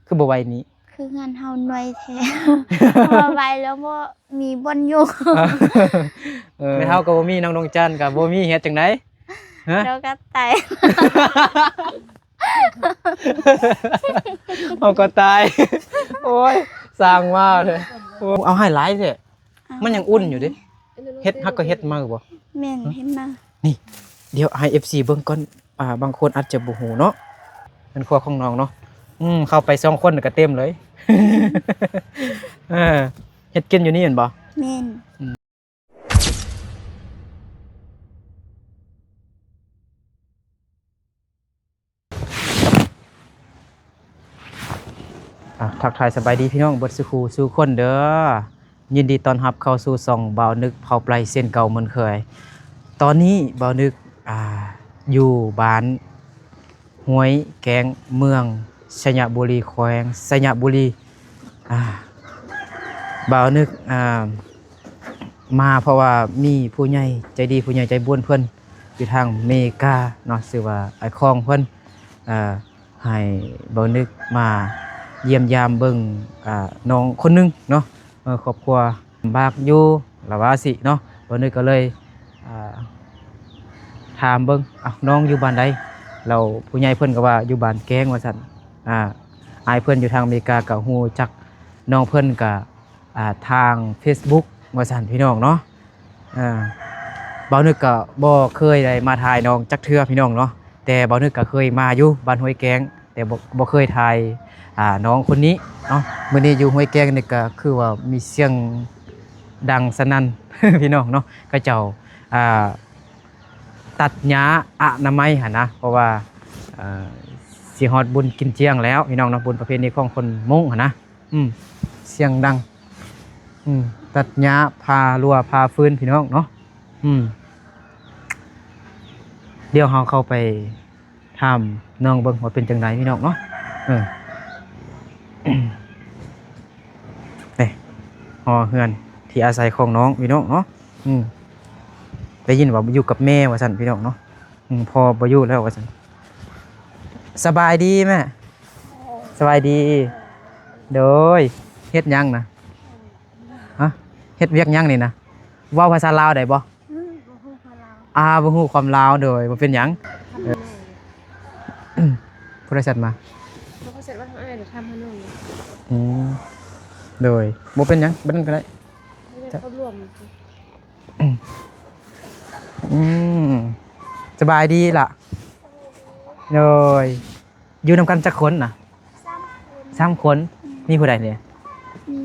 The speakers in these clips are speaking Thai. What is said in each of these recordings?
คือบ่ไว้นี้ คือเงินเฮาหน่วยแท้พอไว้แล้วบ่มีบ่อนอยู่ แม่เฮาก็บ่มีน้องดวงจันทร์ก็บ่มีเฮ็ดจังได๋ฮะ แล้วก็ตาย เอาก็ตายโอ้ยสร้างมาเลยเอาให้หลายแท้มันยังอุ่นอยู่เด้เฮ็ดฮักก็เฮ็ดมาบ่ แม่นเห็นมา นี่เดี๋ยวให้ FC เบิ่งก่อนบางคนอาจจะบ่ฮู้เนาะเป็นครัวของน้องเนาะเข้าไป2คนก็เต็มเลย เฮ็ดกินอยู่นี่เห็นบ่ แม่น ทักทายสบายดีพี่น้องเบิดสุขูสู่คนเด้อยินดีต้อนรับเข้าสู่ช่องบ่าวนึกเผาไพรเส้นเก่าเหมือนเคยตอนนี้บ่าวนึกอยู่บ้านห้วยแกงเมืองสยบุรีแขวงสยบุรีบ่าวนึกมาเพราะว่ามีผู้ใหญ่ใจดีผู้ใหญ่ใจบุญเพิ่นอยู่ทางอเมริกาเนาะชื่อว่าไอ้คองเพิ่นให้บ่าวนึกมาเยี่ยมยามเบิ่งน้องคนหนึงเนาะครอบครัวบากอยู่ละว่าสิเนาะบ่าวนึกก็เลยถามเบิ่งน้องอยู่บ้านใดเราผู้ใหญ่เพิ่นก็ว่าอยู่บ้านแกงว่าซั่นอายเพิ่นอยู่ทางอเมริกาก็ฮู้จักน้องเพิ่นก็ทาง Facebook ว่าซั่นพี่น้องเนาะบ่าวนึกก็บ่เคยได้มาถ่ายน้องจักเทื่อพี่น้องเนาะแต่บ่าวนึกก็เคยมาอยู่บ้านห้วยแกงแต่บ่เคยถ่ายน้องคนนี้เนาะมื้อนี้อยู่ห้วยแกงนี่ก็คือว่ามีเสียงดังสนั่น พี่น้องเนาะก็เจ้าตัดหญ้าอนามัยหั่นนะเพราะว่าสิฮอดบุญกินเจียงแล้วพี่น้องเนาะบุญประเพณีของคนมงหั่นนะเสียงดังตัดหญ้าพารัวพาฟื้นพี่น้องเนาะเดี๋ยวเราเข้าไปถามน้องเบิ่งว่าเป็นจังไดพี่น้องเนาะนี่หอเฮือนที่อาศัยของน้องพี่น้องเนาะได้ยินว่าอยู่กับแม่ว่าซั่นพี่น้องเนาะพอบ่อยู่แล้วว่าซั่นสบายดีแม่สบายดีโดยเฮ็ดหยังนะฮะเฮ็ดเวียกหยังนี่นะเว้าภาษาลาวได้บ่บ่ฮู้ความลาวโดยบ่เป็นหยังผู้ใดสัตว์มาเขาเสร็จว่าทำอะไรเดี๋ยวทำให้หนูโดยบ่เป็นหยังบ่นั่นก็ได้เขารวมสบายดีล่ะโดยอยู่นำกันจักคนน่ะ3 คนมีผู้ใดเนี่ยมี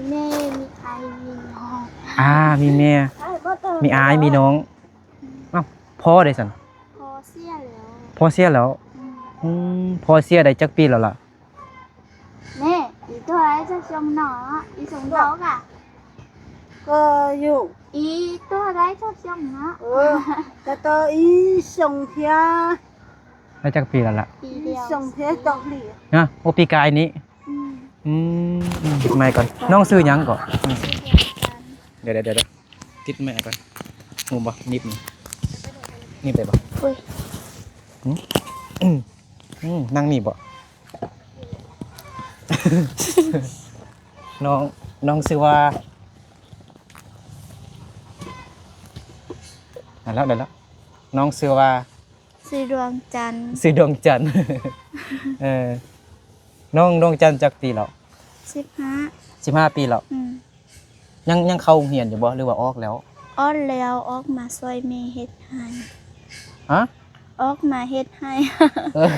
แม่มีใครมีน้องมีแม่มีอายมีน้องพ่อได้ซั่นพอเสียแล้ว พ่อเสียแล้วพ่อเสียได้จักปีแล้วล่ะแม่อีตัวไอ้จะชมหนออีสงดอกก็อยู่อีตัวไอ้จะชมเนาะแต่ตัวอีส่งเพียได้จักปีแล้วล่ะปีเดียวส่งเพียตอกหลีโอปีกายนี้ติดไม้ก่อนน้องซื้อหยังก่อนเดี๋ยวติดไม้ก่อนงูบ่นิบนี่ไปบ่นั่งนี่บ่ น้องซื้อว่าได้แล้วน้องซื้อว่าซื้อดวงจันทร์น้องดวงจันทร์จักปีแล้ว15ปีแล้วยังเข้าโรงเรียนอยู่บ่หรือว่าออกแล้วออกแล้วออกมาช่วยแม่เฮ็ดให้ออกมาเฮ็ดให้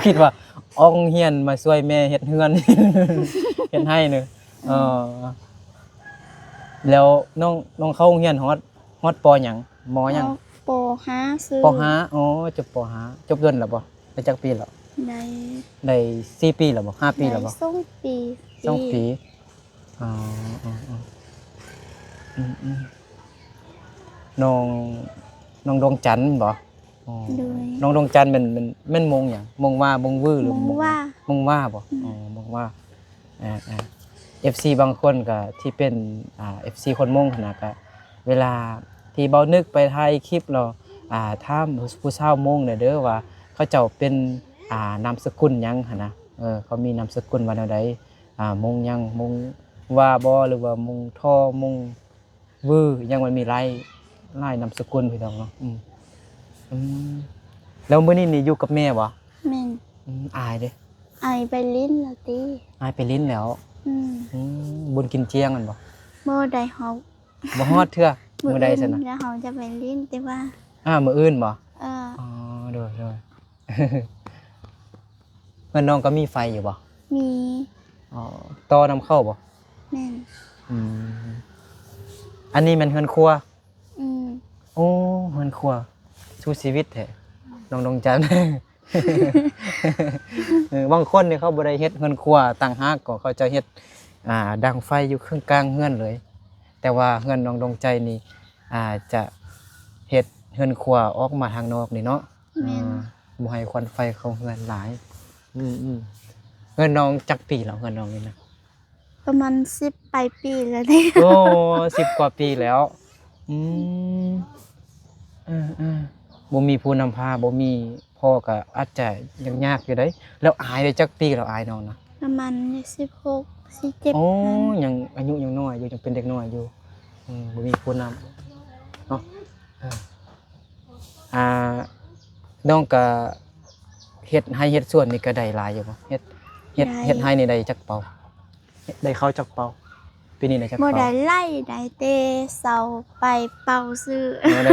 คิดว่าออกโรงเรียนมาช่วยแม่เฮ็ดเฮือน เฮ็ดให้เนอะแล้วน้องเข้าโรงเรียนฮอดป.หยังม.หยังป.5ซื้อป.5จบป.5จบเดือนแล้วบ่ได้จักปีแล้วได้4ปีแล้วบ่5ปีแล้วบ่2 ปีน้องดวงจันทร์บ่น้องดวงจันทร์มันมงหยังมงว่ามงวื้อหรือมงว่าบ่มงว่า FC บางคนก็ที่เป็นFC คนมงขนาดก็เวลาที่เบานึกไปถ่ายคลิปเราถามผู้ชาวมงเนี่ยเด้อว่าเขาเจ้าเป็นนามสกุลหยังหั่นนะ เขามีนามสกุลว่าแนวใดมงยังมงว่าบ่หรือว่ามงท่อมงวือยังมันมีหลายนามสกุลพี่น้องเนาะอืมแล้วมื้อนี้นี่อยู่กับแม่บ่ แม่น อายเด้ ไอไปลิ้นละติ อายไปลิ้นแล้ว อืม บุญกินเจียงกันบ่ บ่ได้เฮา บ่ฮอดเทื่อมื้อใดซั่นน่ะ แล้วเฮาจะไปลิ้นแต่ว่า มื้ออื่นบ่ เออ อ๋อโดย เพิ่นน้องก็มีไฟอยู่บ่ มี อ๋อต่อนำเข้าบ่ แม่น อืมอันนี้มันเฮือนครัว อืม โอ้เฮือนครัวสู้ชีวิตแท้น้องดวงจันทร์ บางคนนี่เขาบ่ได้เฮ็ดเฮือนครัวต่างหากก็เขาจะเฮ็ดดังไฟอยู่ครึ่งกลางเฮือนเลย แต่ว่าเฮือนน้องดวงใจนี่จะเฮ็ดเฮือนครัวออกมาทางนอกนี่เนาะ แม่น บ่ให้ควันไฟเข้าเฮือนหลายเฮือนน้องจักปีแล้วเฮือนน้องนี่นะ ประมาณ10ปลายปีแล้วเด้ โอ้10 กว่าปีแล้วอืมบ่มีผู้นำพาบ่มีพ่อก็อาจจะยังยากอยู่เด้แล้วอายได้จักปีแล้วอายน้องนะ ประมาณ16 17 โอ้ยังอายุยังน้อยอยู่ยังเป็นเด็กน้อยอยู่บ่มีผู้นำเนาะน้องก็เฮ็ดให้เฮ็ดสวนนี่ก็ได้หลายอยู่บ่เฮ็ดให้นี่ได้จักเป่าได้เข้าจักเป่าปีนี้ได้จัก บ่ เป่า ได้ไล่ได้เตเสาไปเป่าซื้อ บ่ได้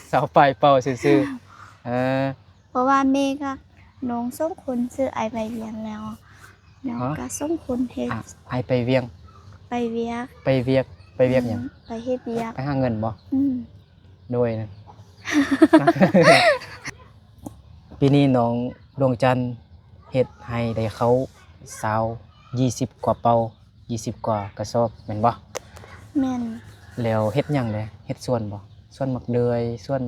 เสาไฟเป่าซื่อๆเพราะว่าแม่ก็น้องส่งคนซื้อไอไปเรียนแล้วแล้วก็ส่งคนเฮ็ด อายไปเวียง ไปเวียก ไปเวียกหยัง ไปเฮ็ดเวียก ไปหาเงินบ่ โดยนะ ปีนี้น้องดวงจันทร์เฮ็ดให้ได้เขา20 กว่าเป่า20 กว่ากระสอบแม่นบ่ แม่น แล้วเฮ็ดหยังเลยเฮ็ดสวนบ่สวนมักเดือยสวน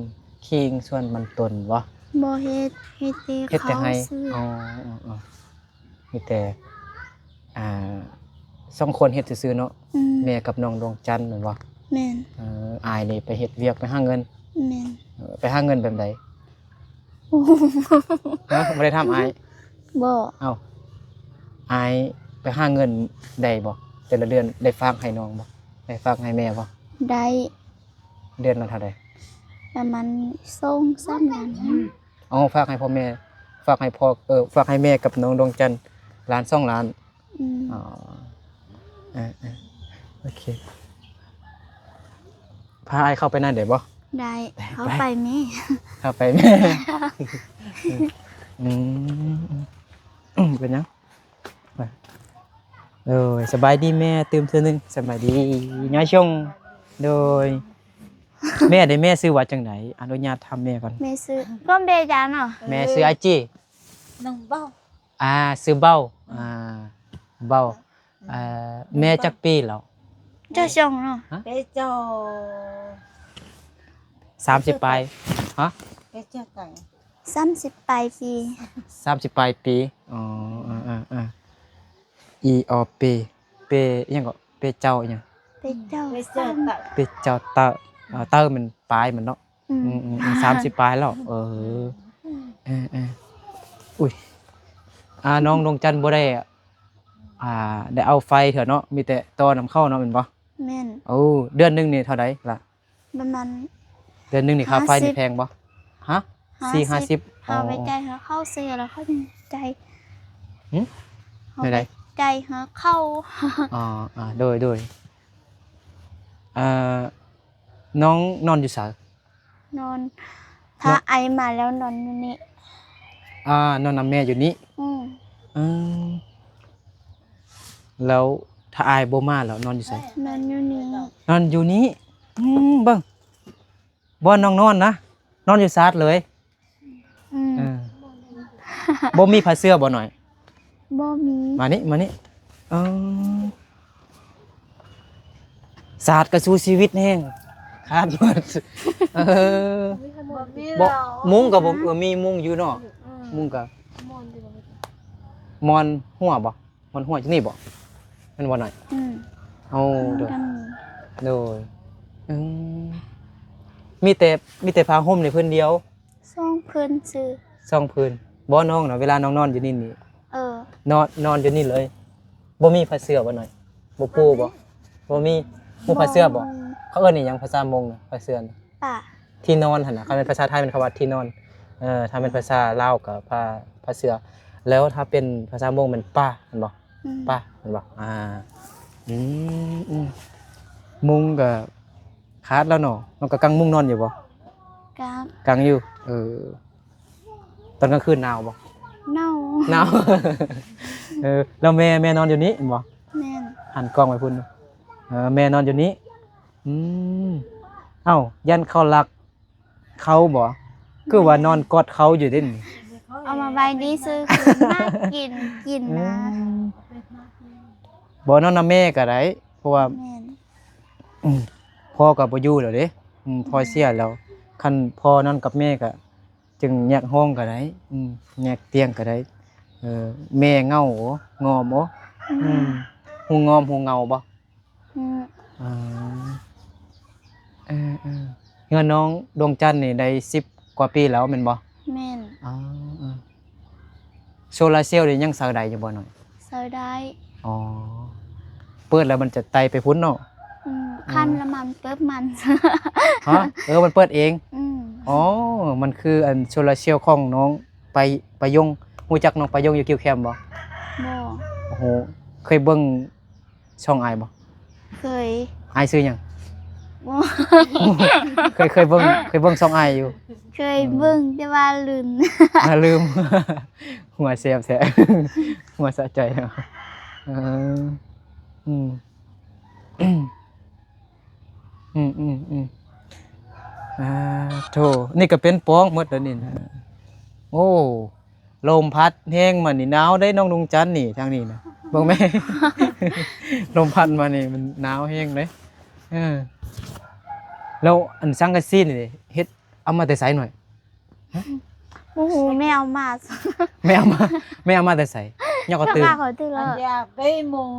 ขิงสวนมันต้นบ่ บ่เฮ็ดเฮ็ด เฮ็ดแต่ เขา ให้ ซื้อ อ๋อมีแต่สองคนเฮ็ดซื่อๆเนาะ ม แม่กับน้องดวงจันทร์แม่นบ่ แม่น อายนี่ไปเฮ็ดเวียกไปหาเงิน แม่น ไปหาเงินแบบใด โอ้โห นะบ่ได้ทำอาย บ่ เอ้าอายไปหาเงินได้บ่แต่ละเดือนได้ฝากให้น้องบ่ได้ฝากให้แม่บ่ ได้ เดือนละเท่าใด ประมาณ2-3ล้าน อ๋อฝากให้พ่อแม่ฝากให้พ่อฝากให้แม่กับน้องดวงจันทร์ล้าน2ล้าน อืม อ๋อโอเคพาอายเข้าไปนั่นได้บ่ ได้เขาไปแม่ เข้าไปแม่ เป็นหยังไปสบายดีแม่ตื่มเทื่อนึงสบายดีย้ายชงโดย แม่ได้แม่ซื้อว่าจังไหนอนุญาตทำแม่ก่อน แม่ซื้อก็เบจานเนาะ แม่ซื้ออาจี น้องเบ้า ซื้อเบ้าเบ้าแม่จักปีแล้ว เจ้าชงเนาะ ไปเจ้า 30ปลายฮะ ไปเจ้าไก่ 30ปลายปี 30ปลายปีอ๋ออีออเปเปอิหยังก็เปเจ้าอิหยัง เป็นเจ้า ไปเจ้าไก่ เปเจ้าเตอเตอมันปลายมันเนาะ 30ปลายแล้วอุ้ยน้องดวงจันทร์บ่ได้ได้เอาไฟเถอะเนาะมีแต่ต่อนำเข้าเนาะแม่นบ่ แม่น โอ้เดือนหนึงนี่เท่าใดล่ะ ประมาณ เดือนหนึงนี่ค่าไฟนี่ 50 แพงบ่ฮะ4-50 เอาไปใจเขาเข้าซื้อแล้วเขาใจ ได้ได้ ใจเขาเข้า โดยน้องนอนอยู่ไส นอนถ้าไอมาแล้วนอนอยู่นี่ นอนนำแม่อยู่นี่ อืมแล้วถ้าอายบ่มาแล้วนอนอยู่ไส นอนอยู่นี่ นอนอยู่นี้เบิ่งบ่น้องนอนนะนอนอยู่ซาดเลย เออบ่มีผ้าเสื้อบ่หน่อย บ่มี มานี่เออศาสตร์ก็สู้ชีวิตแห้งครับหมดบ่มุ้งก็บ่มีมุ้งอยู่เนาะมุ้งก็มอนหัวบ่มอนหัวจังนี่บ่แม่นบ่หน่อยเอาเด้อ กัน โดยมีแต่ผ้าห่มนี่เพิ่นเดียว ส่งเพิ่นซื้อ 2พื้นบ่น้องน่ะเวลาน้องนอนอยู่นี่ เออ นอนอยู่นี่เลยบ่มีผ้าเสื้อบ่หน่อยบ่ปูบ่มีปูผ้าเสื้อบ่เขาเอิ้นอีหยังภาษามงน่ะผ้าเสื้อน่ะ ป่ะ ที่นอนหั่นน่ะถ้าเป็นภาษาไทยเป็นคำว่าที่นอนถ้าเป็นภาษาลาวก็ผ้าเสื้อแล้วถ้าเป็นภาษามงมันป้าเห็นบ่ป้าเห็นบ่อืมมุงก็ขาดแล้วเนาะมันก็กังมุงนอนอยู่บ่ กับ กังอยู่ตอนกลางคืนหนาวบ่ เน่า หนาว แล้วแม่นอนอยู่นี้เห็นบ่ แม่น หันกล้องไปพุ่นแม่นอนอยู่นี้เอ้ายันเขารักเขาบ่คือว่านอนกอดเขาอยู่เด้นี่ เอามาไว้ดีซื้อคืนมากินนะ บ่นอนนำแม่ก็ได้เพราะว่า แม่น พ่อก็บ่อยู่แล้วเด้พ่อเสียแล้วคันพ่อนอนกับแม่ก็จึงแยกห้องก็ได้แยกเตียงก็ได้แม่เหงาบ่งอมบ่หูงอมหูเงาบ่ อืม เงินน้องดวงจันทร์นี่ได้10 กว่าปีแล้วแม่นบ่ แม่น โซลาร์เซลล์นี่ยังใช้ได้อยู่บ่หน่อย เซอได้ อ๋อเปิดแล้วมันจะไต่ไปพุ่นเนาะ คันละมันเปิบมัน ฮะมันเปิดเอง ม อ๋อมันคืออันโซลาร์เซลล์ของน้องไปยงรู้จักน้องไปยงอยู่คิวแคมบ่ บ่ โอ้โหเคยเบิ่งช่องอ้ายบ่ เคย อ้ายชื่อหยัง บ่ เคยเบิ่งช่องอ้ายอยู่ เคยเบิ่งแต่ว่าลืม ลืม หัวแซ่บแท้ หัวสะใจเนาะเอออืมโธ่นี่ก็เป็นป้องหมดแล้วนี่นะโอ้ลมพัดแห้งมานี่หนาวได้น้องดวงจันทร์นี่ทางนี้นะเบิ่งแม่ ลมพัดมานี่มันหนาวแห้งเลยแล้วอันสังกะสีนี่เฮ็ดเอามาแต่ไสหน่อย โอ้โหแมวมา ไม่เอามาแต่ไสยอกกระตือ ว่าเขาตื้อแล้ว อย่าไปมุง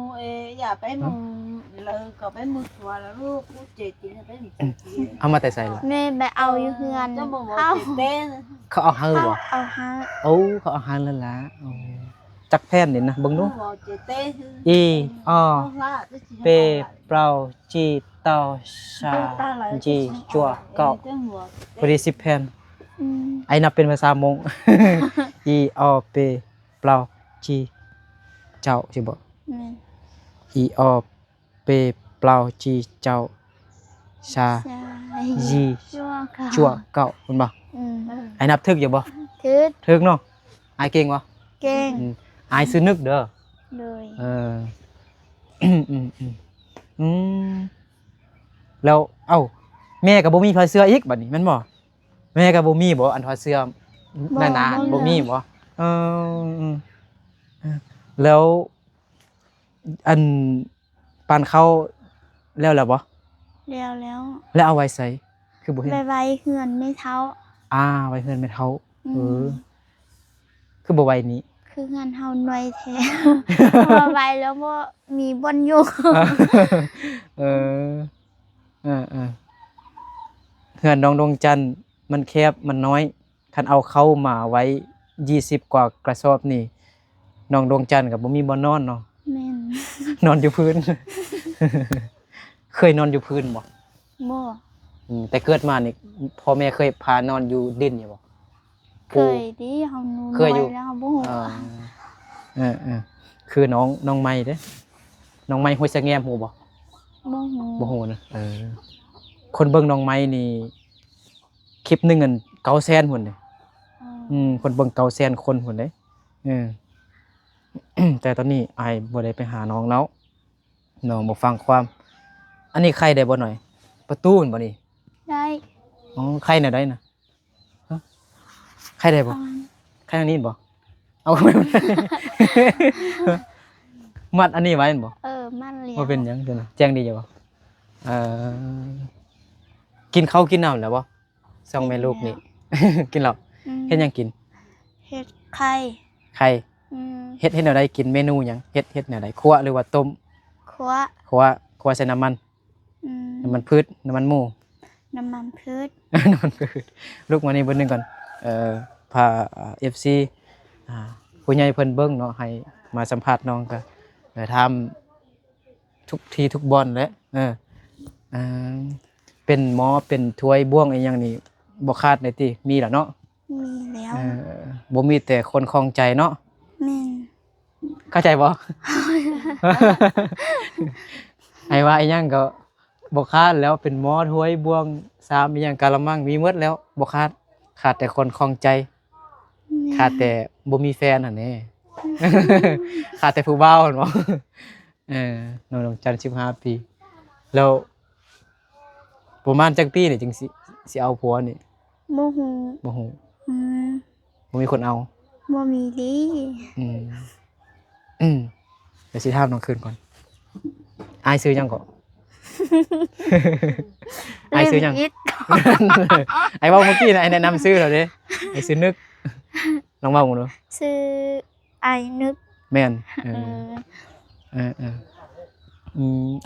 อย่าไปมุงเลยก็ไปมุงตัวแล้วลูกเจ็ดจีนไปมุงเจ็ดจีน เอามาแต่ไสล่ะ แม่ไปเอาอยู่เฮือน จะมุง เข้า เต้น เขาเอาเฮาบ่ เอาหา เขาเอาหาแล้วล่ะจักแผ่นนี่นะเบิ่งดู มุงเจ็ดเต้น อีออเปเปล่าจีเต้าชาจีจั่วเก้าพอดี10 แผ่นไอ้นับเป็นภาษามง อีออเปเปล่าจีเจ้าสิบ่ แม่น อีออเปเปล่าจีเจ้าชา ใช่ จี ชั่วเขา จั่วเก้าเพิ่นบ่ไอ้นับถึกอยู่บ่ ทึด ถึกเนาะไอ้เก่งบ่ เก่ง ไอ้ซื้อนึกเด้อ เลย เออ แล้วเอ้าแม่ก็บ่มีผ้าเสื้ออีกบัดนี้แม่นบ่แม่ก็บ่มีบ่อันผ้าเสื้อหนาๆบ่มีบ่เออแล้วอันปานเข้าแล้วล่ะบ่ แล้ว แล้วเอาไว้ใส่คือบ่เห็น ไวๆเฮือนไม่เท่า ไว้เฮือนแม่เฒ่าคือบ่ไว้นี้ คือเฮือนเฮาหน่วยแท้ พอไวแล้วบ่มีบ่อนอยู่ เออเฮือนน้องดวงจันทร์มันแคบมันน้อยคันเอาเข้ามาไว้20 กว่ากระสอบนี่น้องดวงจันทร์ก็บ่มีบ่นอนเนาะ แม่น นอนอยู่พื้น เคยนอนอยู่พื้นบ่ บ่ แต่เกิดมานี่พ่อแม่เคยพานอนอยู่ดินอยู่บ่ เคยดิเฮาหนู เคยอยู่ น้แล้วเฮาบ่ฮู้ คือน้องไม้เด้น้องไม้ห้วยสะแงมฮู้บ่ บ่ฮู้ บ่ฮู้นะคนเบิ่งน้องไม้นี่คลิปหนึงอัน900,000พุ่นเด้คนเบิ่ง900,000 คนพุ่นเด้แต่ตอนนี้อ้ายบ่ได้ไปหาน้องแล้วน้องบ่ฟังความอันนี้ใครได้บ่หน่อย ประตูนั่นบ่นี่ ได้ อ๋อใครน่ะได้นะฮะใครได้บ่ เอา ใครทางนี้บ่เอาไปมัดอันนี้ไว้บ่ มันเลี้ยง บ่เป็นหยังจังนะแจ้งดีอยู่บ่กินข้าวกินน้ำแล้วบ่สองแม่ลูกนี่ กินแล้วเฮ็ดหยังกิน เฮ็ดไข่ ไข่ อืม เฮ็ดแนวใดกินเมนูหยังเฮ็ดแนวใดคั่วหรือว่าต้ม ขัว คั่วใส่น้ำมัน อืม น้ำมันพืชน้ำมันหมู น้ำมันพืช น้ำมันพืชลูกมานี่เบิ่งหนึงก่อนพาFC ผู้ใหญ่เพิ่นเบิ่งเนาะให้ มาสัมภาษณ์น้องก็ทำทุกทีทุกบอนแหละอ่าเป็นหมอเป็นถ้วยบ่วงอีหยังนี่บ่ขาดได้ติมีล่ะเนาะ มีแล้ว บ่มีแต่คนคล่องใจเนาะ แม่น เข้าใจบ่ ไอ้ว่าอีหยังก็บ่ขาดแล้วเป็นหมอถ้วยบ่วงสามอีหยังกะละมังมีหมดแล้วบ่ขาดแต่คนคล่องใจขาดแต่บ่มีแฟนหั่นแหละ ขาดแต่ผู้บ่าวหั่นบ่ น้องจันทร์15 ปีแล้วประมาณจักปีนี่จึงสิเอาผัวนี่ บ่ฮู้ บ่ฮู้ อืม บ่มีคนเอา บ่มีดี อืมเดี๋ยวสิถามน้องคืนก่อนอายซื้อหยังก่อน อายซื้อหยัง เล่มด ไอ้เว้าเมื่อกี้น่ะไอ้แนะนำซื้อแล้วเด้ไอ้ซื้อนึกลองเว้าหมู่ดู ชื่อไอนึก แม่น เออ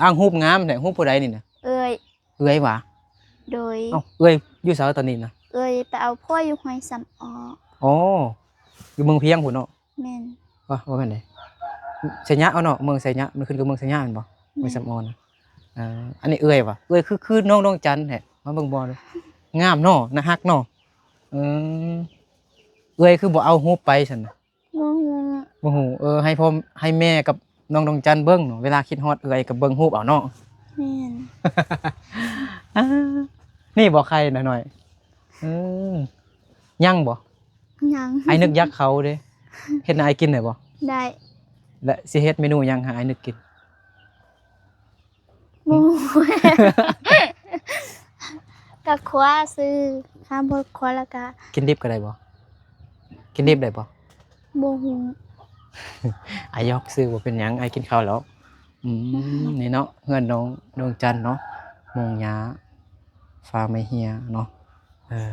อ้างรูปงามแท้รูปผู้ใดนี่น่ะ เอ้ย เอื้อยหว่า โดย เอ้าเอื้อยอยู่ไสตอนนี้น่ะ เอ้ยไปเอาพ่ออยู่ห้วยสำออ อ๋ออยู่เมืองเพียงพุ่นเนาะ แม่น ว่าแม่นไดไสยะเอาเนาะเมืองไสยะมันขึ้นกับเมืองไสยะแม่นบ่เมืองสำออนน่ะอันนี้เอื้อยว่ะเอื้อยคือน้องจันทร์แท้มาเบิ่งบ่ดูงามเนาะน่าฮักเนาะเอื้อยคือบ่เอารูปไปซั่นน่ะ บ่ฮู้ บ่ฮู้ให้พ่อให้แม่กับน้องดวงจันทร์เบิ่งเนาะเวลาคิดฮอดเอื้อยก็เบิ่งรูปเอาเนาะ แม่น นี่บ่ใครหน่อยยังบ่ ยัง ไอ้นึกยักเขาเด้เฮ็ดให้ไอ้กินได้บ่ ได้ และสิเฮ็ดเมนูหยังให้ไอ้นึกกิน บ่ฮู้ ก็คว้าซื้อข้ามบ่คว้าแล้วก็ กินดิบก็ได้บ่กินดิบได้บ่ บ่ฮู้ ไอ้ยอกซื้อบ่เป็นหยังไอ้กินข้าวแล้วนี่เนาะเฮือนน้องดวงจันทร์เนาะมุงหญ้าฟ้าไม้เหียเนาะ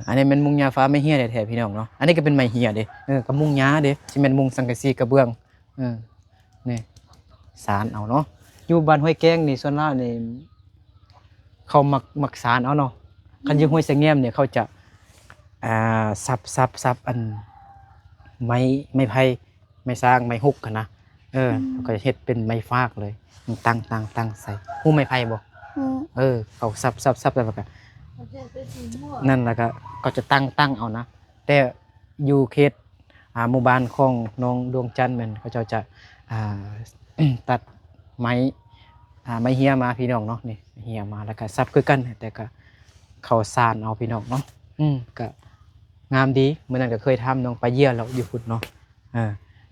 อันนี้เป็นมุงหญ้าฟ้าไม้เหียแท้ๆพี่น้องเนาะอันนี้ก็เป็นไม้เหียเด้กับมุงหญ้าเด้สิแม่นมุงสังกะสีกระเบื้องนี่สารเอาเนาะอยู่บ้านห้วยแก้งนี่ส่วนมากนี่เขามักสารเอาเนาะคันอยู่ห้วยสะแงมเนี่ยเขาจะซับอันไม้ไผ่ไม้สร้างไม้ฮุกกันนะแล้วก็จะเฮ็ดเป็นไม้ฟากเลยตั้งใส่ฮู้ไม้ไผ่บ่ ฮู้ เขาซับแล้วก็ เขาจะไปสีม่วง นั่นแล้วก็จะตั้งเอานะแต่อยู่เขตหมู่บ้านของน้องดวงจันทร์มันเขาเจ้าจะตัดไม้เหียมาพี่น้องเนาะนี่เหียมาแล้วก็ซับคือกันแต่ก็เขาสานเอาพี่น้องเนาะก็งามดีเมื่อนั้นก็เคยทำน้องไปเยี่ยแล้วอยู่พุ่นเนาะ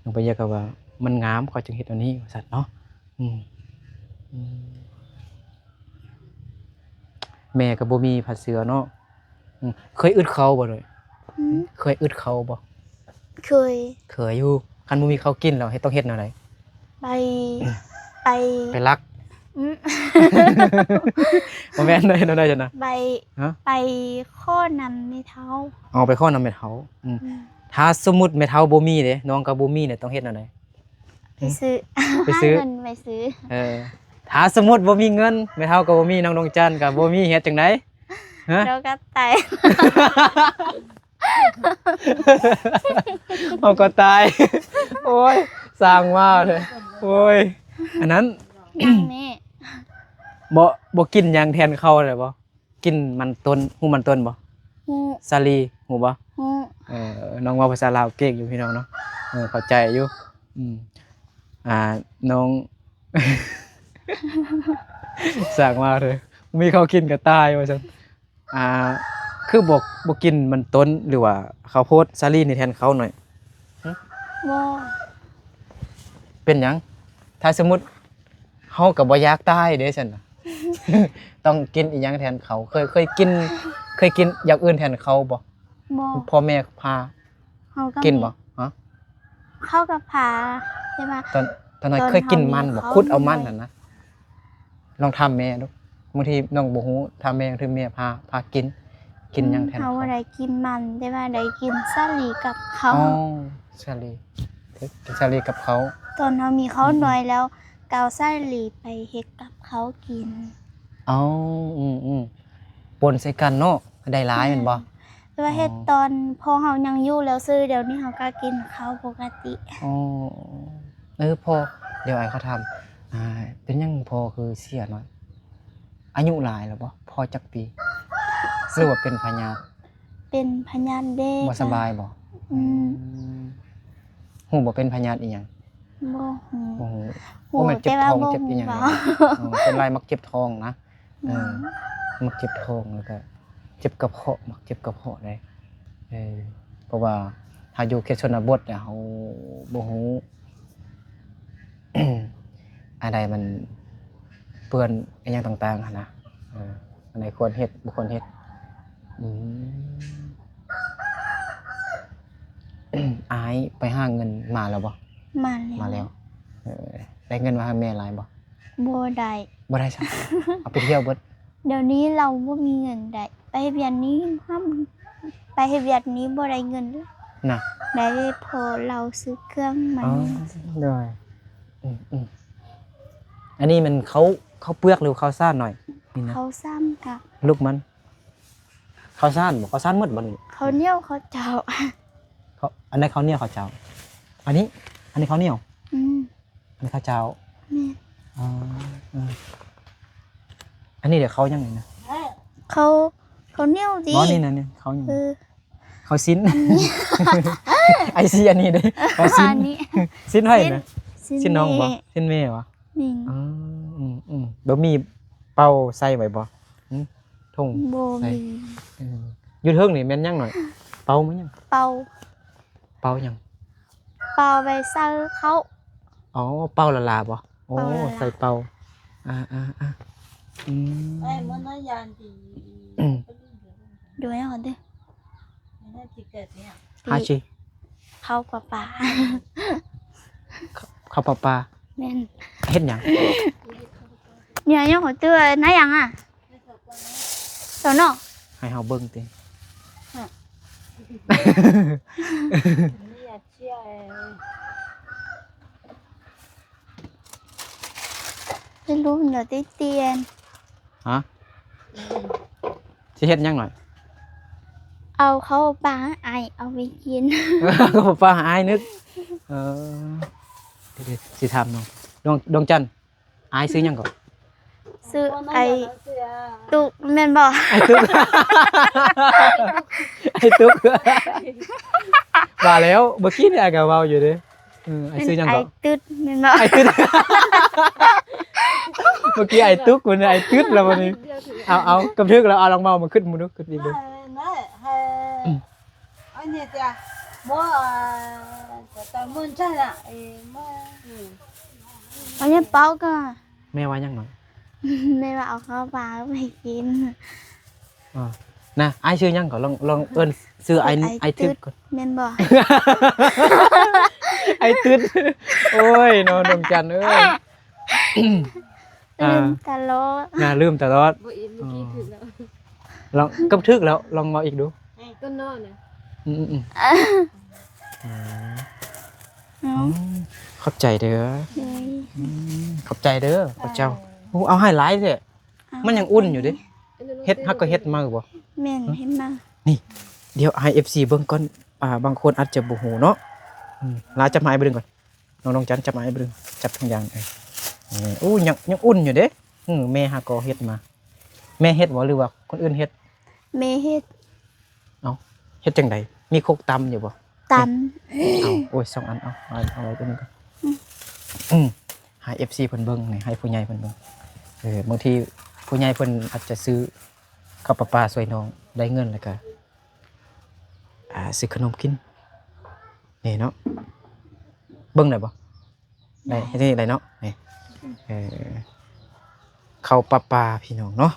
น้องไปเยี่ยก็ว่ามันงามเขาจึงเฮ็ดอันนี้ว่าซั่นเนาะแม่ก็บ่มีผัดเสือเนาะเคยอึดเขาบ่เลย อืม เคยอึดเขาบ่ เคย เคยอยู่คันบ่มีเขากินแล้วต้องเฮ็ดแนวใด ไป ไปลัก อืม บ่แม่นได้แนวใดจ้ะนะ ไป ฮะ ไปข้อนำในเท้า เอาไปข้อนำแม่เฒ่าถ้าสมมุติแม่เฒ่าบ่มีเด้น้องก็บ่มีเนี่ยต้องเฮ็ดแนวใด ไปซื้อ ไปซื้อ หาเงินไปซื้อ ถ้าสมมุติบ่มีเงินแม่เฒ่าก็บ่มีน้องดวงจันทร์ก็บ่มีเฮ็ดจังไดฮะ แล้วก็ไต่ เอาก็ตาย โอ้ยสร้างมาเลยโอ้ยอันนั้น ยังนี่ บ่กินหยังแทนข้าวเลยบ่กินมันต้นฮู้มันต้นบ่ ฮู้ ซาลีฮู้บ่ ฮู้ น้องว่าภาษาลาวเก่งอยู่พี่น้องเนาะเข้าใจอยู่น้อง สร้างมาเลยมีเขาวกินก็ตายว่าซั่นคือบ่กินมันต้นหรือว่าข้าวโพดซาลีนี่แทนเขาหน่อย บ่ เป็นหยังถ้าสมมุติเฮาก็บ่อยากตายเด้ซั่นน่ะ ต้องกินอีหยังแทนเขาเคยกินอย่างอื่นแทนเขาบ่ บ่ พ่อแม่พา เขาก็ กินบ่ฮะ เข้ากับผาใช่ปะ ตอนนั้น ตอน เคยกินมันบ่ เขา ขุดเอามัน ด้วย นั่นนะลองทำแม่ดูบางทีน้องบ่ฮู้ทำแม่หรือแม่พากินหยังแทน เขา เขา บ่ได้กินมันแต่ว่าได้กินซาลีกับเขา อ๋อซาลีกินซาลีกับเขา ตอนเขามีเขาน้อยแล้วเกาซาลีไปเฮ็ดกับเขากิน อ๋อปนใส่กันเนาะได้หลายแม่นบ่ แต่ว่าเฮ็ดตอนพอเขายังอยู่แล้วซื้อเดี๋ยวนี้เขาก็กินเขาปกติ อ๋อ พ่อเดี๋ยวไอ้เขาทำเป็นยังพ่อคือเสียน้อยอายุหลายแล้วบ่พ่อจักปีหรือว่าเป็นพญาธิ เป็นพยานเด็ก บ่สบายบ่ อืม ฮู้บ่เป็นพญาธิอีหยัง บ่ฮู้ โอ้โห ฮู้ มันเจ็บ แต่ว่า ท้อง บ่ เจ็บอีหยัง ฮู้ เป็นไรมักเจ็บท้องนะ อืม มักเจ็บท้องแล้วก็เจ็บกระเพาะมักเจ็บกระเพาะได้เพราะว่าถ้าอยู่เขตชนบทเนี่ยเฮาบ่ฮู้ อะไรมันเปื้อนอหย่างต่างๆหั้นนะอันไหนควรเฮ็ดบ่ควรเฮ็ดอายไปหาเงินมาแล้วบ่ มาแล้ว ได้เงินมาให้แม่หลายบ่ บ่ได้ บ่ได้ซะ เอาไปเที่ยวเบิด เดี๋ยวนี้เราบ่มีเงินได้ไปเวียนนี้ห้ามไปเวียนนี้บ่ได้เงินเลย น่ะ ได้พอเราซื้อเครื่องมัน ได้อันนี้มันเขาเปลือกหรือเขาซ่านหน่อยนี่นะ เขาซ้ำกับ ลูกมันเขาซ่านบ่เขาซ่านหมดบ่นี่ เขาเหนี่ยวเขาเจ้า เขาอันนี้เขาวเหนี่ยวเขาวเจ้า อันนี้เขาวเหนี่ยว อืม อันนี้ข้าวเจ้า แม่น อ๋ออันนี้เดี๋ยวเขายังไงนะ เขาเหนี่ยวดี อ๋อนี่นะเนี่ยเขายังไง คือ เขาซิ้น ไอซีอันนี้เด้เขาซิ้น อันนี้ ซิ้นให้นะ สิ้ ซิ้นน้องบ่ แม่ ซิ้นแม่วะ นี่ อ๋อบ่มีเป่าใส่ไว้บ่ทง บ่ ใส่ มี อยู่เทิงนี่แม่นยังหน่อย เป่ามั้ยยัง เป่า เป่ายัง เป่าไปซื้อเขา อ๋อเป่าละลาบ่โอ้ เป่าละลา ใส่เป่าอืม ไอ้มันน่ายานดี ดูให้เขาดิ น่าจะเกิดเนี่ย หาชิ เขาป่า ข้าวปลา แม่น เฮ็ดหยัง เนี่ยยังเขาเตือนนะยังอ่ะตัวเนาะ ให้เฮาเบิ่งติ ไม่อยากเชื่อ ไม่รู้เดี๋ยวได้เตียน ฮะสิเฮ็ดหยังหน่อย เอาเขาปลาไอเอาไปกิน ข้าวปลาหาอ้ายนึกเดี๋ยวสิถามน้องดวงจันทร์อ้ายซื้อหยังก่อน ซื้อไอตุกแม่นบ่ ไอ้ตึก ไอ้ตึกว่าแล้วเมื่อกี้นี่ไอ้ก็เว้าอยู่เด้ไอ้ซื้อหยัง ไอ ก่อน ตึดแม่นบ่ ไอ้ตึก เมื่อกี้ไอ้ตึกมันไอ้ตึกแล้ววันนี้เอากำทึกแล้วเอาลองเมามาขึ้นมาดูขึ้นอีกดู อันนี้จ้ะบ่แต่มื้อใช่ล่ะบ่ อันนี้เป้าก็ แม่ว่าหยังหน่อย ไม่ว่าเอาเข้าปลาไปกิน นะไอ้ซื้อหยังก่อนลองเอิ้นซื้อไอ้ตึกก่อน แม่นบ่ ไอ้ตึกโอ้ยน้องดวงจันทร์เอ้ย ลืมตลอด น่าลืมตลอด บ่อินเมื่อกี้ถึงแล้ว ลองกำทึกแล้วลองมาอีกดู ต้นนอนน่ะ ขอบใจเด้อ เลย ขอบใจเด้อพระเจ้าโอ้เอาให้หลายเด้อมันยังอุ่นอยู่เด้เฮ็ดฮักก็เฮ็ดมาบ่ แม่นเห็นมา เดี๋ยวให้ FC เบิ่งก่อนบางคนอาจจะบ่ฮู้เนาะลาจับไม้ไปดึงก่อนน้องจันจับไม้ไปดึงจับทุกอย่างโอ้ยังอุ่นอยู่เด้แม่ฮักก็เฮ็ดมา แม่เฮ็ดบ่หรือว่าคนอื่นเฮ็ด เมเฮ็ด เฮ็ดจังไดมีโคกตำอยู่บ่ ตั เอาโอ้ย2อันเอาไว้ตัวนึงก่อนให้ FC เพิ่นเบิ่งนี่ให้ผู้ใหญ่เพิ่นเบิ่งบางทีผู้ใหญ่เพิ่นอาจจะซื้อข้าวปลาช่วยน้องได้เงินแล้วก็ซื้อขนมกินนี่เนาะเบิ่งได้บ่ได้เฮ็ดได้เนาะนี่ข้าวปลาพี่น้องเนาะ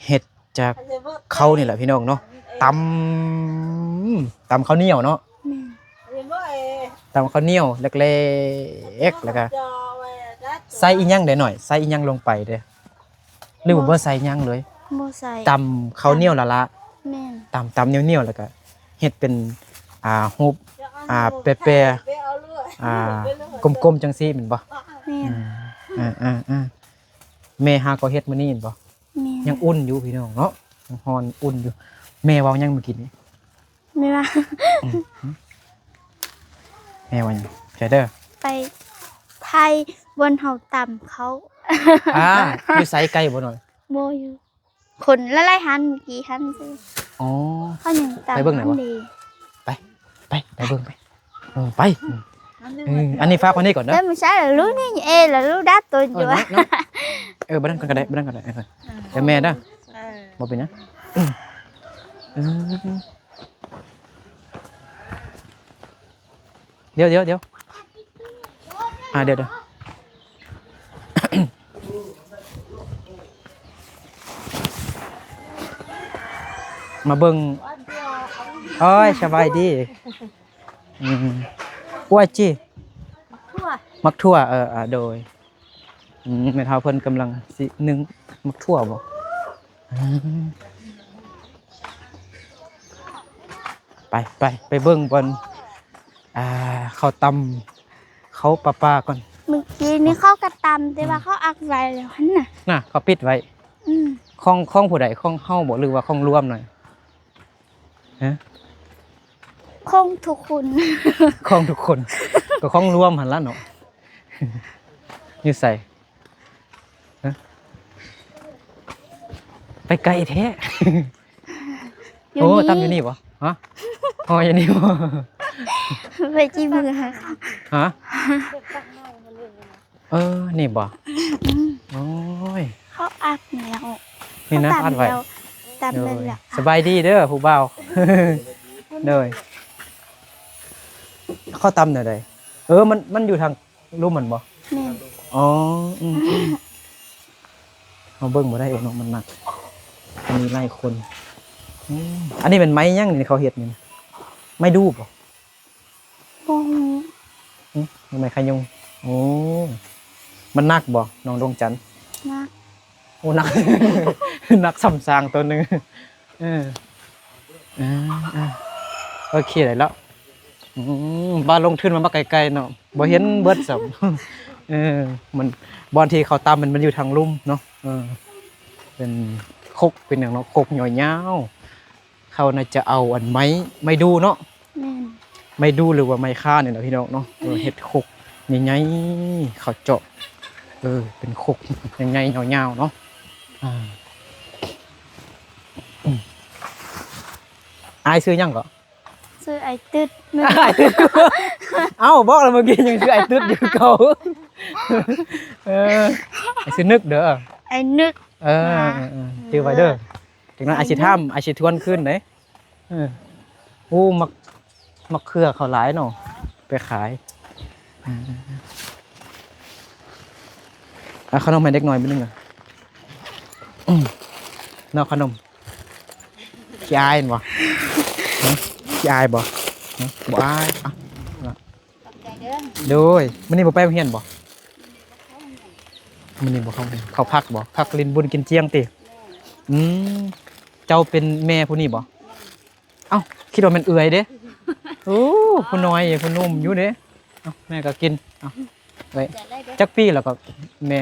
เฮ็ดจากข้าวนี่แหละพี่น้องเนาะตำข้าวเหนียวเนาะ แม่น ตำข้าวเหนียวเล็กๆแล้วก็ใส่อีหยังได้หน่อยใส่อีหยังลงไปเด้อหรือว่าบ่ใส่หยังเลย บ่ใส่ ตำข้าวเหนียวละ แม่น ตำเหนียวๆแล้วก็เฮ็ดเป็นฮูบแปรกลมๆจังซี่แม่นบ่ แม่น แม่หาก็เฮ็ดมื้อนี้แม่นบ่ แม่น ยังอุ่นอยู่พี่น้องเนาะยังฮ้อนอุ่นอยู่แม่เว้ายังเมื่อกี้นี้ ไม่ว่า แม่ว่าหยังแ เด้อ ไปไทยบนเฮาต่ำเขา อยู่ไสไกลบ่หน่อย โมอยู่คนละลายหันกี่หันซื้อ อ๋อ เขายังต่ำ ไปเบิ่งไหนวะ ดี ไปเบิ่งไปไปอันนี้ฝากไว้นี่ก่อนเด้อ แล้วไม่ใช่เหรอรู้นี่เอlàรู้ดัดตัวอยู่อะ เนาะบ่นั่นก็ได้บ่นั่นก็ได้เดี๋ยวแม่เด้อบ่เป็นหยังเดี๋ยวเดี๋ยวมาเบิ่งโอ้ยสบายดีอ้วยจิมักทั่วโดยแม่เฒ่าเพิ่นกำลังสินึ่งมักทั่วบ่ไปเบิ่งบอนเขาตำเขาปลาก่อน เมื่อกี้นี่เขากระตำแต่ว่าเขาอักไว้แล้วหันน่ะ น่ะเขาปิดไว้ข้องผู้ใดข้องเฮาบ่หรือว่าข้องรวมหน่อยฮะ คงทุกคน ข้องทุกคน ก็ข้องรวมหั่นล่ะเนาะอยู่ใส่ฮะไปไกลแท้ อยู่ โอ้ นี่ ตำอยู่นี่บ่ฮะอ๋ออยู่นี่บ่ ไปจีมือหาเขา ฮะนี่บ่โอ้ย เขาอักแล้ว นี่นะ เขา อัดไว้ ตำไปแล้ว สบายดีเด้อผู้บ่าว เด้อเข้าตำหน่อยได้มันอยู่ทางลุ่มมันบ่ แม่น อ๋อเอาเบิ่งบ่ได้เนาะมันหนักมีหลายคนอันนี้เป็นไม้ยังนี่เขาเฮ็ดนี่ไม้ดูบ่ บ่ฮู้ ไม้ขยุงโอ้มันหนักบ่น้องดวงจันทร์ มาก โอ้หนัก หนักสำสางตัวหนึงโอเคได้แล้วบ้านลงทุนมาไกลๆเนาะบ่เห็นเบิดซ้ํ มันบอนที่เขาตามมันอยู่ทางลุ่มเนาะเป็นคกเป็นอย่างเนาะคกยาวๆเขาน่าจะเอาอันไม้ดูเนาะ แม่น ไม้ดูหรือว่าไม้ค่าเนี่ยนะพี่น้องเนาะเฮ็ดคกใหญ่ๆเขาเจาะเป็นคกใหญ่ๆยาวๆเนาะอายซื้อยังก็ ซื้อไอ้ตึดแม่น ไอ้ตึ๊ดเอ้าบอกแล้วเมื่อกี้ยังชื่อไอ้ตึ๊ดอยู่เก่าไอ้ซื้อนึกเด้อ ไอ้นึก ชื่อไว้เด้อจากนั้นไอ้สิทํไอ้สิทวนขึ้นเด้โอ้มักเขือเขาหลายเนาะไปขายขนมให้เด็กน้อยนิดนึงอ่ะเนาะขนมขี้อายบ่ขี้อายบ่บ่อายโดยมื้อนี้บ่ไปโรงเรียนบ่มื้อนี้บ่เขาพักบ่พักลินบุญกินเจียงติเจ้าเป็นแม่ผู้นี้บ่เอ้าคิดว่ามันเอื้อยเด้โอ้ผู้น้อยผู้นุ่มอยู่เด้เอ้าแม่ก็กินเอ้าไว้จักปีแล้วก็แม่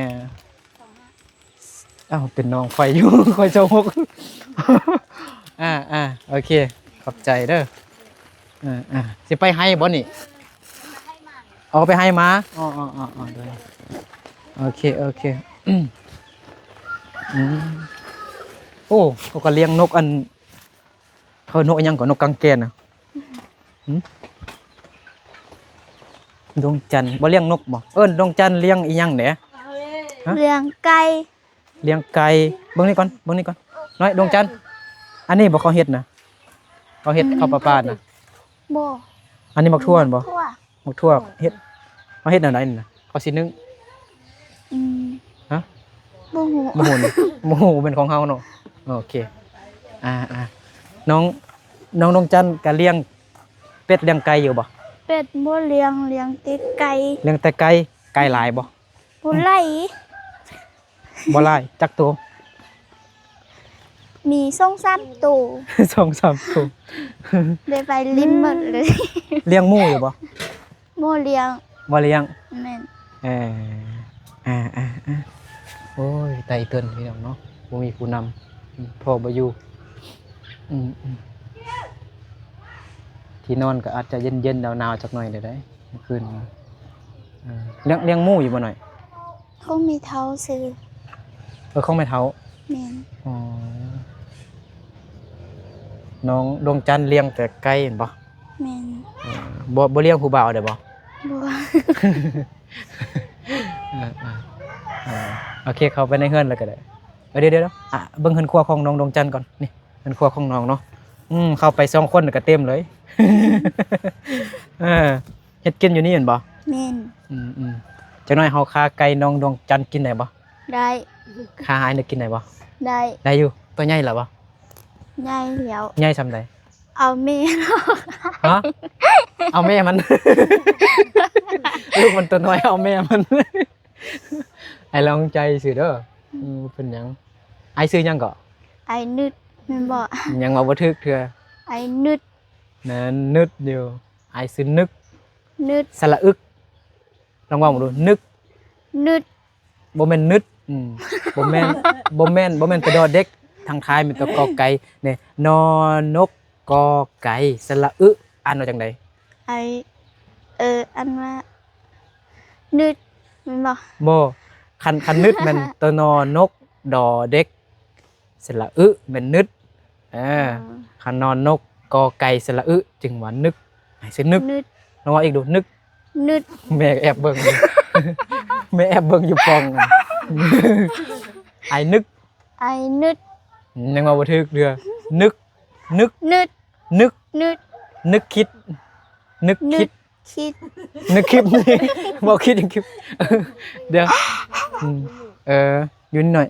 อ้าวเป็นน้องไฟอยู่ ค่อยเจ้าหก โอเคขอบใจเด้อสิไปให้บ่นี่เอาไปให้มาอ๋อได้โอเคโอ้เขาก็เลี้ยงนกอันเขานกอันยังก่อนนกกังแกนน่ะดวงจันทร์บ่เลี้ยงนกบ่ดวงจันทร์เลี้ยงอีหยังเด้ เลี้ยงไก่ เลี้ยงไก่เบิ่งนี่ก่อนน้อยดวงจันทร์อันนี้บ่เขาเฮ็ดนะเขาเฮ็ดข้าวปลาน่ะ บ่ อันนี้มักทั่วบ่ ทั่ว มักทั่วเฮ็ดมาเฮ็ดแนวใดนี่น่ะเขาสินึ่ง ฮะ บ่ฮู้ บ่ฮู้นี่บ่ฮู้เป็นของเฮาเนาะโอเคน้องดวงจันทร์ก็เลี้ยงเป็ดเลี้ยงไก่อยู่บ่ เป็ดบ่เลี้ยงแต่ไก่ เลี้ยงแต่ไก่หลายบ่ บ่ไล่ บ่หลายจักตัว มี2-3ตัว 2-3ตัว ได้ไปลิ้นหมดเลย เลี้ยงหมูอยู่บ่ บ่เลี้ยง บ่เลี้ยง แม่น โอ้ยไตเติ้นพี่น้องเนาะบ่มีผู้นำพ่อบ่อยู่ที่นอนก็อาจจะเย็นๆหนาวๆจักหน่อยเด้อเมื่อคืน เลี้ยงหมูอยู่บ่หน่อย เขามีเท้าซื้อ ของแม่เฒ่า แม่น อ๋อน้องดวงจันทร์เลี้ยงแต่ไก่เห็นบ่ แม่น บ่เลี้ยงผู้บ่าวได้บ่ บ่ โอเคเข้าไปในเฮือนแล้วก็ได้เดี๋ยวเบิ่งเฮือนครัวของน้องดวงจันทร์ก่อนนี่เฮือนครัวของน้องเนาะเข้าไป2คนก็เต็มเลย เฮ็ดกินอยู่นี่เห็นบ่ แม่น จักหน่อยเฮาคาไก่น้องดวงจันทร์กินได้บ่ ได้ คาหายนึกกินได้บ่ ได้ ได้อยู่ตัวใหญ่ล่ะบ่ ได้แล้ว ใหญ่ส่ำใด เอาแม่ ฮะเอาแม่มัน ลูกมันตัวน้อยเอาแม่มัน ไอ้ลองใจซื่อเด้อเป็นหยังไอ้ซื้อหยังก็ ไอ้นึดแม่นบ่ ยังเอาบ่ถึกเทื่อ ไอ้นึด นั่นนึดอยู่ไอ้ซื้อนึก นึด สระอึกลองว่ามาดูนึก นึด บ่แม่นนึดบ่แม่นบ่แม่นตัวดอเด็กทางท้ายเป็นตัวกอไก่นี่นอนกกอไก่สระอึอ่านว่าจังได๋ ไอ้อันว่านึดแม่นบ่ บ่คันนึดแม่นตัวนอนกดอเด็กสระอึแม่นนึดคันนอนนกกอไก่สระอึจึงว่านึกให้สินึก นึด ลองว่าอีกดูนึก นึด แม่แอบเบิ่งอยู่ แม่แอบเบิ่งอยู่ปอง ไอ้นึก ไอ้นึด ยังมาบ่ถึกเด้อนึก นึด นึก นึด นึกคิด นึก นึ คิ ด ด คิด นึกคลิปนี่ บ่คิดอย่างคลิป เดี๋ยวอยู่นี่หน่อย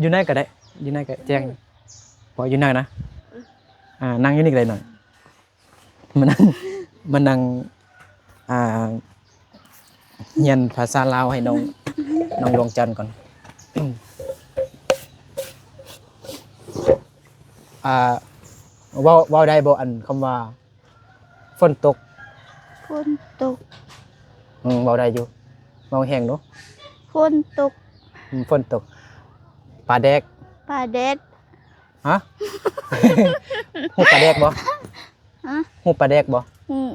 อยู่ไหนก็ได้อยู่ไหนก็แจ้งบ่อยู่ไหนนะนั่งอยู่นี่ก็ได้หน่อยมานั่งเรียนภาษาลาวให้น้องดวงจันทร์ก่อนเว้าได้บ่อันคำว่าฝนตก ฝนตก เว้าได้อยู่เว้าแห้งเนาะ ฝนตก ฝนตกปลาแดก ปลาแดด ฮะ ฮู้ปลาแดกบ่ ฮะ ฮู้ปลาแดกบ่ อืม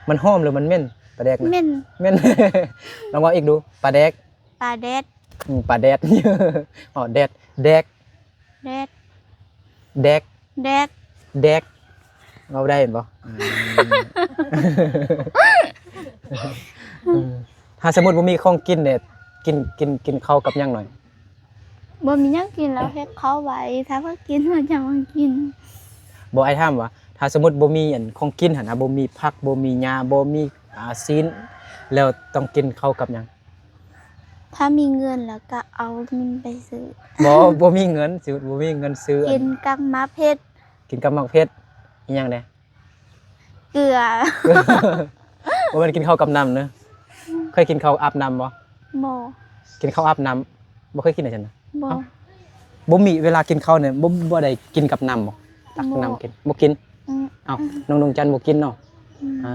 มันหอมหรือมันเหม็นปลาแดกน่ะ เม่น เหม็น ลองเว่าอีกดูปลาแดก ปลาแดด ปลาแดด อ๋อแดดแดก แดด แดก แดด แดกเราได้เห็นบ่ถ้าสมมุติบ่มีของกินเนี่ยกินข้าวกับหยังหน่อย บ่มีหยังกินแล้วเฮ็ดเขาไว้ถ้าว่ากินเราจะมากิน บ่ไอ้ถามว่าถ้าสมมุติบ่มีอันของกินหั่นน่ะบ่มีผักบ่มีหญ้าบ่มีซีนแล้วต้องกินข้าวกับหยัง ถ้ามีเงินแล้วก็เอาเงินไปซื้อ บ่มีเงินสิบ่มีเงินซื้ออั กินกับมะเพ็ด กินกับมักเพชรอีหยังเด้ เกลือ บ่แม่นกินข้าวกับน้ำเนอะเคยกินข้าวอาบน้ำบ่ บ่ กินข้าวอาบน้ำบ่เคยกินได้ซั่นน่ะ บ่ บ่มีเวลากินข้าวเนี่ยบ่ได้กินกับน้ำบ่ตัก บ่ น้ำกินบ่กิน อืม เอ้าน้องดวงจันทร์บ่กินเนาะ อืม อ่า